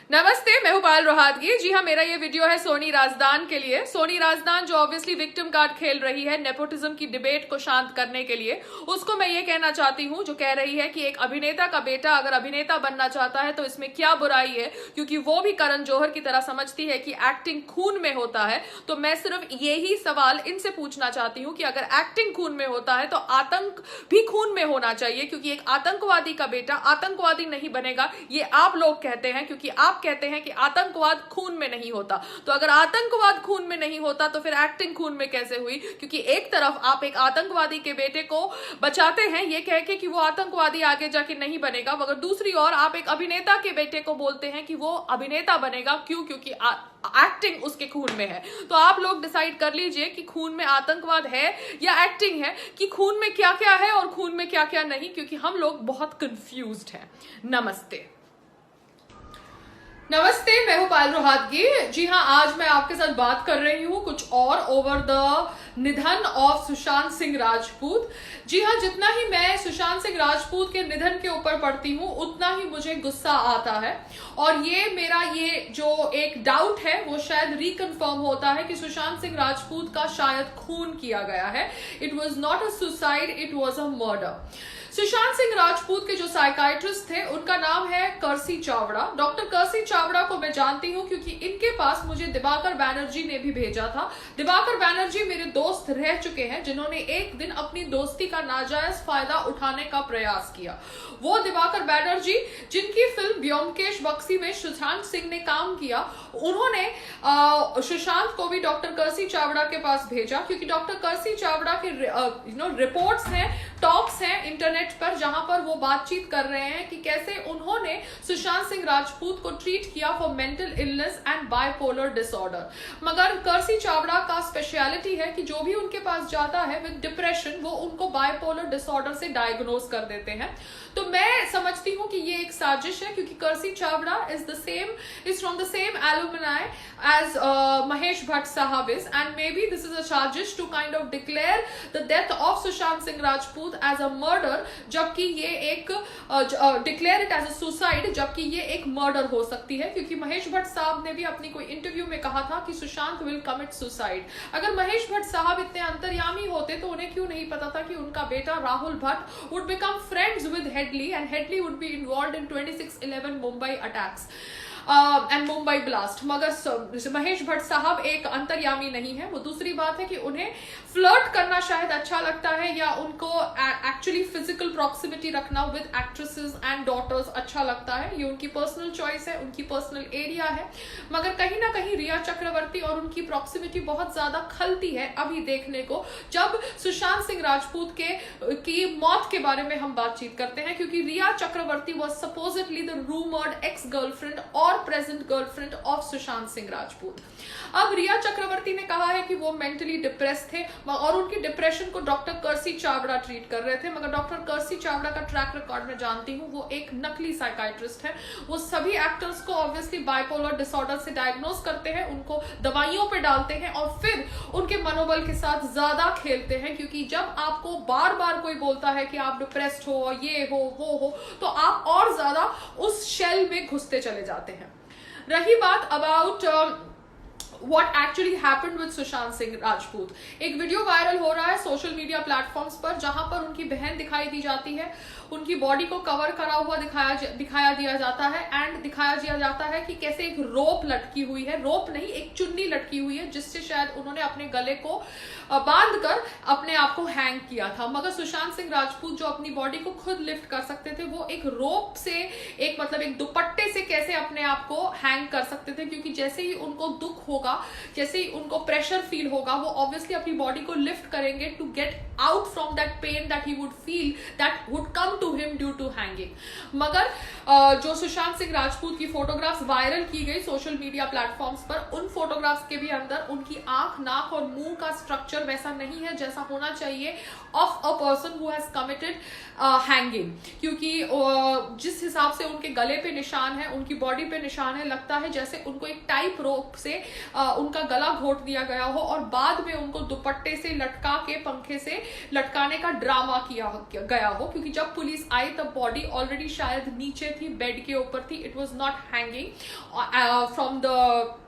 नमस्ते, मैं हूं पायल रोहातगी। जी हाँ, मेरा ये वीडियो है सोनी राजदान के लिए। सोनी राजदान जो ऑब्वियसली विक्टिम कार्ड खेल रही है नेपोटिज्म की डिबेट को शांत करने के लिए, उसको मैं ये कहना चाहती हूँ, जो कह रही है कि एक अभिनेता का बेटा अगर अभिनेता बनना चाहता है तो इसमें क्या बुराई है, क्योंकि वो भी करण जौहर की तरह समझती है कि एक्टिंग खून में होता है। तो मैं सिर्फ यही सवाल इनसे पूछना चाहती हूँ कि अगर एक्टिंग खून में होता है तो आतंक भी खून में होना चाहिए, क्योंकि एक आतंकवादी का बेटा आतंकवादी नहीं बनेगा, ये आप लोग कहते हैं, क्योंकि आप कहते हैं कि आतंकवाद खून में नहीं होता। तो अगर आतंकवाद खून में नहीं होता तो फिर एक्टिंग खून में कैसे हुई? क्योंकि एक तरफ आप एक आतंकवादी के बेटे को बचाते हैं ये कह के कि वो आतंकवादी आगे जाके नहीं बनेगा, मगर दूसरी ओर आप एक अभिनेता के बेटे को बोलते हैं कि वो अभिनेता बनेगा। क्यों? क्योंकि एक्टिंग उसके खून में है। तो आप लोग डिसाइड कर लीजिए कि खून में आतंकवाद है या एक्टिंग है, कि खून में क्या क्या है और खून में क्या क्या नहीं, क्योंकि हम लोग बहुत कंफ्यूज्ड हैं। नमस्ते। नमस्ते, मैं हूं पायल रोहातगी। जी हाँ, आज मैं आपके साथ बात कर रही हूं कुछ और ओवर द निधन ऑफ सुशांत सिंह राजपूत। जी हाँ, जितना ही मैं सुशांत सिंह राजपूत के निधन के ऊपर पढ़ती हूँ उतना ही मुझे गुस्सा आता है, और ये मेरा ये जो एक डाउट है वो शायद रिकन्फर्म होता है कि सुशांत सिंह राजपूत का शायद खून किया गया है। It was not a suicide, it was a murder. Sushant Singh Rajput के जो साइकाइट्रिस्ट थे उनका नाम है कर्सी चावड़ा। डॉक्टर कर्सी चावड़ा को मैं जानती हूं क्योंकि इनके पास मुझे दिवाकर बैनर्जी ने भी भेजा था। दिवाकर बैनर्जी मेरे दोस्त रह चुके हैं जिन्होंने एक दिन अपनी दोस्ती का नाजायज फायदा उठाने का प्रयास किया। वो दिवाकर बैनर्जी जिनकी फिल्म ब्योमकेश बक्सी में सुशांत सिंह ने काम किया, उन्होंने सुशांत को भी डॉक्टर कर्सी चावड़ा के पास भेजा, क्योंकि डॉक्टर कर्सी चावड़ा के रिपोर्ट्स हैं, टॉक्स हैं इंटरनेट पर, जहां पर वो बातचीत कर रहे हैं कि कैसे उन्होंने सुशांत सिंह राजपूत को ट्रीट किया for mental illness and bipolar disorder. मगर कर्सी चावड़ा का स्पेशलिटी है कि जो भी उनके पास जाता है विद डिप्रेशन, वो उनको बाइपोलर डिसऑर्डर से डायग्नोज कर देते हैं। तो मैं समझती हूं कि ये एक साजिश है, क्योंकि कर्सी Chavda is from the same alumni as Mahesh Bhatt Sahab is, and maybe this is a sajish to kind of declare the death of Sushant Singh Rajput as a murder, जबकि ये एक declare it as a suicide, जबकि ये एक murder हो सकती है, क्योंकि महेश भट्ट साहब ने भी अपनी कोई इंटरव्यू में कहा था कि सुशांत विल कमिट सुसाइड। अगर महेश भट्ट साहब इतने अंतर्यामी होते तो उन्हें क्यों नहीं पता था कि उनका बेटा Rahul Bhatt would become friends with Headley and Headley would be involved in 26/11 Mumbai attacks and Mumbai blast. मगर महेश भट्ट साहब एक अंतर्यामी नहीं है। वो दूसरी बात है कि उन्हें फ्लर्ट करना शायद अच्छा लगता है, या उनको एक्चुअली फिजिकल प्रॉक्सिमिटी रखना विद एक्ट्रेसेस एंड डॉटर्स अच्छा लगता है। ये उनकी पर्सनल चॉइस है, उनकी पर्सनल एरिया है। मगर कहीं ना कहीं रिया चक्रवर्ती और उनकी प्रॉक्सिमिटी बहुत ज्यादा खलती है अभी देखने को, जब सुशांत सिंह राजपूत की मौत के बारे में हम बातचीत करते हैं, क्योंकि Rhea Chakraborty was supposedly the rumoured ex girlfriend और present girlfriend of Sushant Singh Rajput. अब रिया चक्रवर्ती ने कहा है कि वो मेंटली डिप्रेस थे और उनकी डिप्रेशन को डॉक्टर कर्सी चावड़ा ट्रीट कर रहे थे। मगर डॉक्टर कर्सी चावड़ा का ट्रैक रिकॉर्ड में जानती हूँ, वो एक नकली साइकाइट्रिस्ट है। वो सभी एक्टर्स को ऑब्वियसली बाइपोलर डिसऑर्डर से डायग्नोज करते हैं, उनको दवाइयों पे डालते हैं और फिर उनके मनोबल के साथ ज्यादा खेलते हैं, क्योंकि जब आपको बार बार कोई बोलता है कि आप डिप्रेस्ड हो, ये हो, वो हो, तो आप और ज्यादा उस शेल में घुसते चले जाते हैं। रही बात about what actually happened with Sushant Singh Rajput, एक वीडियो वायरल हो रहा है सोशल मीडिया प्लेटफॉर्म्स पर, जहां पर उनकी बहन दिखाई दी जाती है, उनकी बॉडी को कवर करा हुआ दिखाया दिया जाता है, एंड दिखाया दिया जाता है कि कैसे एक रोप लटकी हुई है, रोप नहीं, एक चुन्नी लटकी हुई है, जिससे शायद उन्होंने अपने गले को बांध कर अपने आप को हैंग किया था। मगर सुशांत सिंह राजपूत जो अपनी बॉडी को खुद लिफ्ट कर सकते थे, वो एक रोप से, एक दुपट्टे से कैसे अपने आप को हैंग कर सकते थे, क्योंकि जैसे ही उनको दुख होगा, जैसे ही उनको प्रेशर फील होगा, वो ऑब्वियसली अपनी बॉडी को लिफ्ट करेंगे to get out from that pain that he would feel that would come to him due to hanging. मगर जो सुशांत सिंह राजपूत की फोटोग्राफ्स वायरल की गई सोशल मीडिया प्लेटफॉर्म्स पर, उन फोटोग्राफ्स के भी अंदर उनकी आंख, नाक और मुंह का स्ट्रक्चर वैसा नहीं है जैसा होना चाहिए of a person who has committed hanging, क्योंकि जिस हिसाब से उनके गले पे निशान है, उनकी बॉडी पे निशान है, लगता है जैसे उनको एक टाइप रोप से उनका गला घोट दिया गया हो और बाद में उनको दुपट्टे से लटका के पंखे से लटकाने का ड्रामा किया गया हो, क्योंकि जब पुलिस आई तब बॉडी ऑलरेडी शायद नीचे थी, बेड के ऊपर थी, it was not hanging from the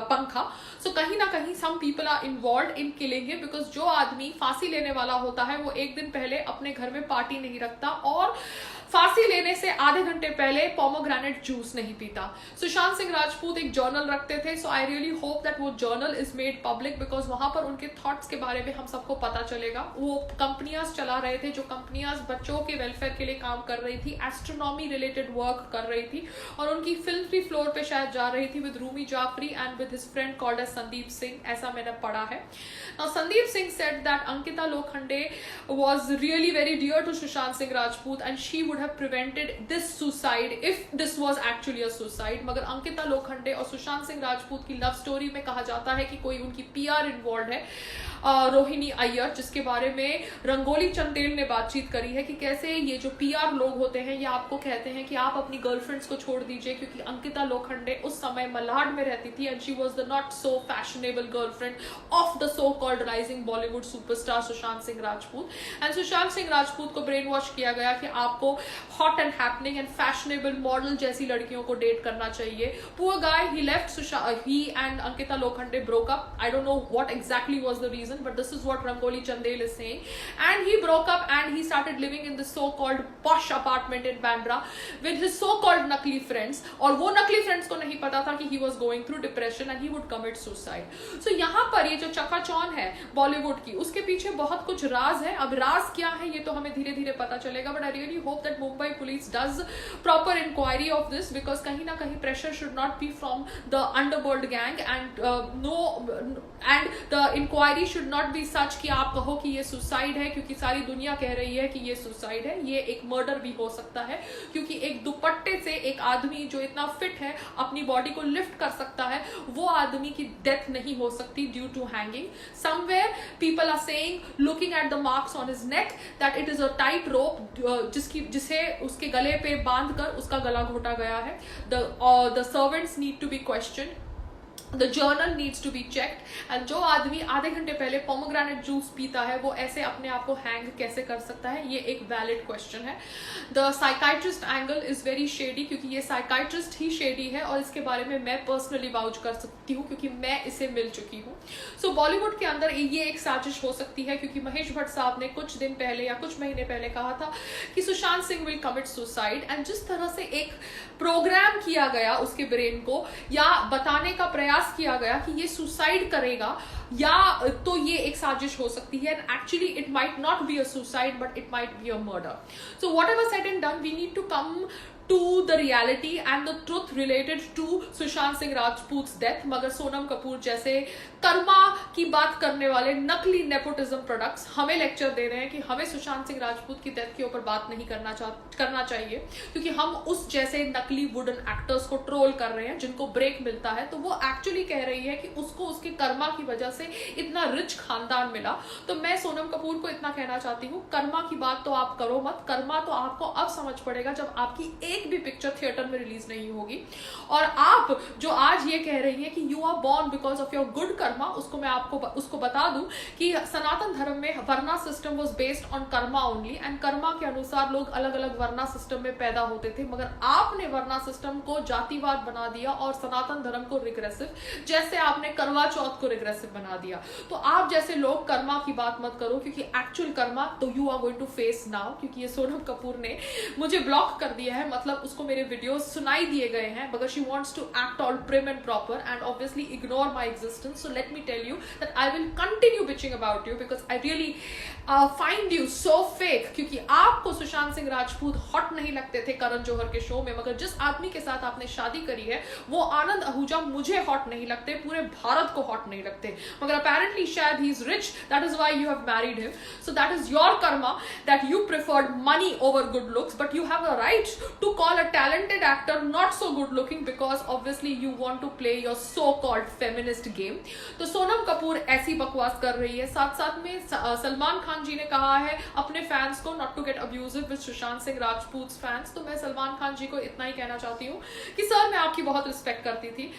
पंखा. सो कहीं ना कहीं some people are involve in killing him, because जो आदमी फांसी लेने वाला होता है वो एक दिन पहले अपने घर में पार्टी नहीं रखता और फांसी लेने से आधे घंटे पहले पोमोग्रेनेट जूस नहीं पीता. सुशांत सिंह राजपूत एक जर्नल रखते थे, सो आई रियली होप दैट वो journal is made public, because वहां पर उनके थॉट्स के बारे में हम सबको पता चलेगा. वो कंपनियां चला रहे थे, जो कंपनियां बच्चों के वेलफेयर के लिए काम कर रही थी, एस्ट्रोनॉमी रिलेटेड वर्क कर रही थी, और उनकी फिल्म भी फ्लोर पे शायद जा रही थी with Rumi Jaffery and with his friend called as Sandeep Singh, ऐसा मैंने पढ़ा है. Now Sandeep Singh said that Ankita Lokhande was really very dear to Sushant Singh Rajput and she would have prevented this suicide if this was actually a suicide. मगर अंकिता लोखंडे और सुशांत सिंह राजपूत की love story में कहा जाता है कि कोई उनकी पीआर इन्वॉल्व है, रोहिणी अय्यर, जिसके बारे में रंगोली चंदेल ने बातचीत करी है कि कैसे ये जो पीआर लोग होते हैं ये आपको कहते हैं कि आप अपनी गर्लफ्रेंड्स को छोड़ दीजिए, क्योंकि अंकिता लोखंडे उस समय मल्हार में रहती थी and she was the not so fashionable girlfriend of the so called rising Bollywood superstar Sushant Singh Rajput. And Sushant Singh Rajput को ब्रेन वॉश किया गया कि आपको hot and happening and fashionable model जैसी लड़कियों को डेट करना चाहिए. Poor guy, he left, he and Ankita Lokhande broke up. I don't know what exactly was the reason, but this is what Rangoli Chandel is saying. And he broke up and he started living in this so-called posh apartment in Bandra with his so-called नकली friends. और वो नकली friends को नहीं पता था कि he was going through depression and he would commit suicide. So यहाँ पर ये जो चकाचौंध है बॉलीवुड की, उसके पीछे बहुत कुछ राज है. अब राज क्या है ये तो हमें धीरे धीरे पता चलेगा, but I really hope that Mumbai police does proper inquiry of this, because कहीं ना कहीं pressure should not be from the underworld gang and the inquiry should not be such कि आप कहो कि ये सुसाइड है, क्योंकि सारी दुनिया कह रही है कि ये सुसाइड है. ये एक मर्डर भी हो सकता है, क्योंकि एक दुपट्टे से एक आदमी जो इतना फिट है अपनी बॉडी को लिफ्ट कर सकता है, वो आदमी की डेथ नहीं हो सकती due to hanging. Somewhere people are saying looking at the marks on his neck that it is a tight rope जिसे उसके गले पे बांध कर उसका गला घोटा गया है. The servants need to be question, The journal needs to be checked. and जो आदमी आधे घंटे पहले पोमोग्रेनेट जूस पीता है वो ऐसे अपने आप को हैंग कैसे कर सकता है, ये एक वैलिड क्वेश्चन है. The psychiatrist angle is very shady, क्योंकि ये साइकाइट्रिस्ट ही शेडी है और इसके बारे में मैं पर्सनली वाउच कर सकती हूँ क्योंकि मैं इसे मिल चुकी हूँ. सो बॉलीवुड के अंदर ये एक साजिश हो सकती है, क्योंकि महेश भट्ट साहब ने कुछ दिन पहले या कुछ महीने पहले कहा था कि Sushant Singh will commit suicide, and जिस तरह से एक प्रोग्राम किया गया उसके ब्रेन को या बताने का प्रयास किया गया कि ये सुसाइड करेगा, या तो ये एक साजिश हो सकती है. And actually it might not be a suicide but it might be a murder. So whatever said and done, we need to come to the reality and the truth related to Sushant Singh Rajput's death. मगर सोनम कपूर जैसे कर्मा की बात करने वाले नकली nepotism products हमें lecture दे रहे हैं कि हमें सुशांत सिंह राजपूत की डेथ के ऊपर बात नहीं करना चाहिए, क्योंकि हम उस जैसे नकली वुडन एक्टर्स को ट्रोल कर रहे हैं जिनको ब्रेक मिलता है. तो वो एक्चुअली कह रही है कि उसको उसके कर्मा की वजह से इतना रिच खानदान मिला. तो मैं सोनम कपूर को इतना कहना चाहती हूँ, कर्मा की बात तो आप करो मत. कर्मा तो आपको अब समझ पड़ेगा जब आपकी एक भी पिक्चर थिएटर में रिलीज नहीं होगी. और आप जो आज ये कह रही हैं कि you are born because of your good karma, उसको मैं आपको उसको बता दूं कि सनातन धर्म में varna system was based on karma only, and karma के अनुसार लोग अलग अलग वर्ना सिस्टम में पैदा होते थे. मगर आपने वर्ना सिस्टम को जातिवाद बना दिया और सनातन धर्म को रिग्रेसिव, जैसे आपने करवा चौथ को रिग्रेसिव बना दिया. तो आप जैसे लोग कर्मा की बात मत करो, क्योंकि एक्चुअल कर्मा तो you are going to face now. क्योंकि ये सोनम कपूर ने मुझे ब्लॉक कर दिया है, मतलब उसको मेरे वीडियोस सुनाई दिए गए हैं, because she wants to act all prim and proper and obviously ignore my existence. So let me tell you that I will continue bitching about you because I really find you so fake. क्योंकि आपको Sushant Singh Rajput hot नहीं लगते थे करण जौहर के show में, मगर जिस आदमी के साथ आपने शादी करी है वो आनंद आहूजा मुझे हॉट नहीं लगते, पूरे भारत को हॉट नहीं लगते. मगर apparently शायद he is rich, that is why you have married him. So that is your karma that you preferred money over good looks, but you have a right to call a talented actor not so good looking because obviously you want to play your so called feminist game. तो सोनम कपूर ऐसी बकवास कर रही है. साथ साथ में सलमान खान जी ने कहा है अपने फैंस को not to get abusive with Sushant Singh Rajput fans. तो मैं सलमान खान जी को इतना ही कहना चाहती हूँ कि सर मैं आपकी बहुत रिस्पेक्ट करती थी,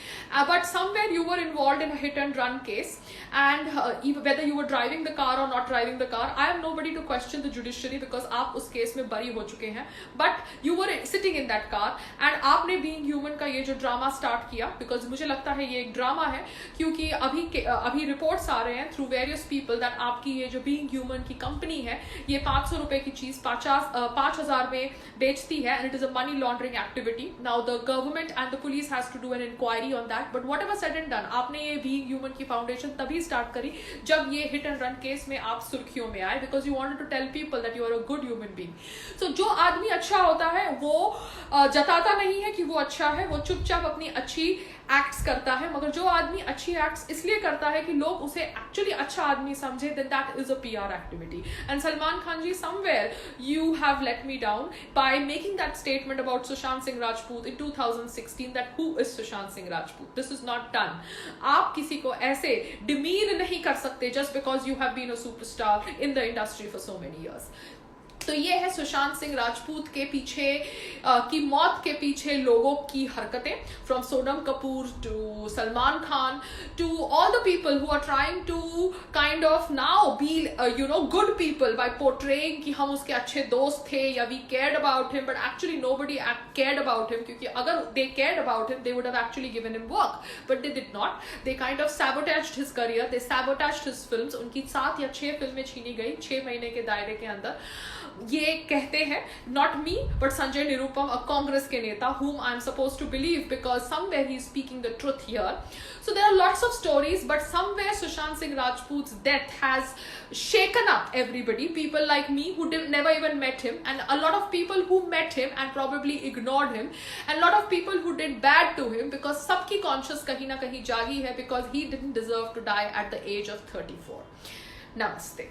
but somewhere you were involve in heat and run case, and whether you were driving the car or not driving the car, I am nobody to question the judiciary because आप उस case में बरी हो चुके हैं. But you were sitting in that car and आपने being human का ये जो ड्रामा स्टार्ट किया, because मुझे लगता है ये एक ड्रामा है, क्योंकि अभी रिपोर्ट्स आ रहे हैं थ्रू वेरियस पीपल दैट आपकी ये जो being human की कंपनी है ये 500 रुपए की चीज 5,000 में बेचती है, and it is a money laundering activity. Now the government and the police has to do an inquiry on that. But whatever said and done, आपने ये being human की फाउंडेशन तभी स्टार्ट करी जब ये हिट एंड रन केस में आप सुर्खियों में आए, because you wanted to tell people that you are a good human being. So जो आदमी अच्छा होता है वो जताता नहीं है कि वो अच्छा है, वो चुपचाप अपनी अच्छी एक्ट्स करता है. मगर जो आदमी अच्छी एक्ट्स इसलिए करता है कि लोग उसे एक्चुअली अच्छा आदमी समझे, then that is a PR activity. And Salman Khan ji, somewhere you have let me down by making that statement about Sushant Singh Rajput in 2016 that who is Sushant Singh Rajput. This is not done. आप किसी को ऐसे डिमीन नहीं कर सकते just because you have been a superstar in the industry for so many years. तो ये है सुशांत सिंह राजपूत के पीछे की मौत के पीछे लोगों की हरकतें, from Sonam Kapoor to Salman Khan to all the people who are trying to kind of now be good people by portraying कि हम उसके अच्छे दोस्त थे या we cared about him, but actually nobody cared about him, क्योंकि अगर they cared about him they would have actually given him work, but they did not. They kind of sabotaged his career, they sabotaged his films. उनकी 7 या 6 फिल्में छीनी गई 6 महीने के दायरे के अंदर. ये कहते हैं not me but Sanjay Nirupam, a Congress के नेता, whom I am supposed to believe because somewhere he is speaking the truth here. So there are lots of stories, but somewhere Sushant Singh Rajput's death has shaken up everybody. People like me who never even met him, and a lot of people who met him and probably ignored him, and a lot of people who did bad to him because सबकी conscience कहीं ना कहीं जागी है because he didn't deserve to die at the age of 34. Namaste.